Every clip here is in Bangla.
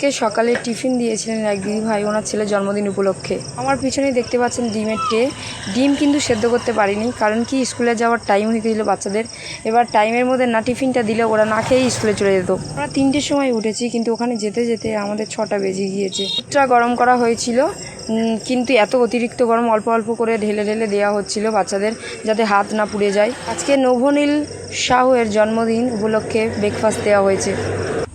আজকে সকালে টিফিন দিয়েছিলেন এক দিদি ভাই ওনার ছেলের জন্মদিন উপলক্ষে। আমার পিছনেই দেখতে পাচ্ছেন ডিমের ট্রে। ডিম কিন্তু সেদ্ধ করতে পারিনি, কারণ কি স্কুলে যাওয়ার টাইম হয়ে গেছিলো বাচ্চাদের। এবার টাইমের মধ্যে না টিফিনটা দিলে ওরা না খেয়েই স্কুলে চলে যেত। আমরা 3টের সময় উঠেছি, কিন্তু ওখানে যেতে যেতে আমাদের 6টা বেজে গিয়েছে। দুধটা গরম করা হয়েছিল, কিন্তু এত অতিরিক্ত গরম অল্প অল্প করে ঢেলে ঢেলে দেওয়া হচ্ছিল বাচ্চাদের, যাতে হাত না পুড়ে যায়। আজকে নভনীল সাহুয়ের জন্মদিন উপলক্ষে ব্রেকফাস্ট দেওয়া হয়েছে।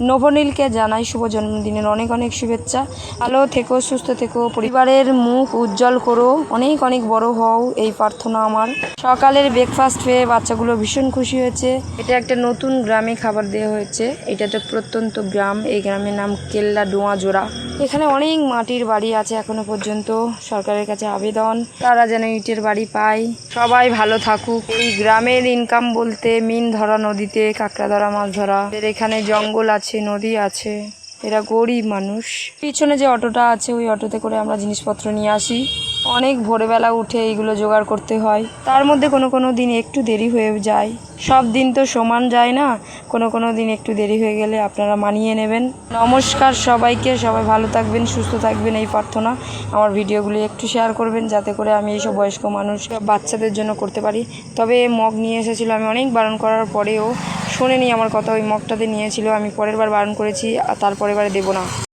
নভনীলকে জানাই শুভ জন্মদিনের অনেক অনেক শুভেচ্ছা। ভালো থেকো, সুস্থ থেকো, পরিবারের মুখ উজ্জ্বল করো, অনেক অনেক বড় হও, এই প্রার্থনা আমার। সকালের ব্রেকফাস্ট পেয়ে বাচ্চাগুলো ভীষণ খুশি হয়েছে। এটা একটা নতুন গ্রামে খাবার দেওয়া হয়েছে। এটা একটা প্রত্যন্ত গ্রাম, এই গ্রামের নাম কেল্লা ডোয়া জোড়া। এখানে অনেক মাটির বাড়ি আছে এখনো পর্যন্ত। সরকারের কাছে আবেদন, তারা যেন ইটের বাড়ি পায়। সবাই ভালো থাকুক। এই গ্রামের ইনকাম বলতে মিন ধরা, নদীতে কাঁকড়া ধরা, মাছ ধরা। এখানে জঙ্গল আছে, নদী আছে। এরা গরিব মানুষ। পিছনে যে অটোটা আছে ওই অটোতে করে আমরা জিনিসপত্র নিয়ে আসি। অনেক ভোরবেলা উঠে এইগুলো জোগাড় করতে হয়। তার মধ্যে কোনো কোনো দিন একটু দেরি হয়ে যায়। সব দিন তো সমান যায় না, কোনো কোনো দিন একটু দেরি হয়ে গেলে আপনারা মানিয়ে নেবেন। নমস্কার সবাইকে, সবাই ভালো থাকবেন, সুস্থ থাকবেন, এই প্রার্থনা। আমার ভিডিওগুলি একটু শেয়ার করবেন, যাতে করে আমি এইসব বয়স্ক মানুষ বাচ্চাদের জন্য করতে পারি। তবে মগ নিয়ে এসেছিলো, আমি অনেক বারণ করার পরেও শোনেনি আমার কথা। ওই মগটাতে নিয়েছিল, আমি পরের বার বারণ করেছি, আর তারপরের বারে দেবো না।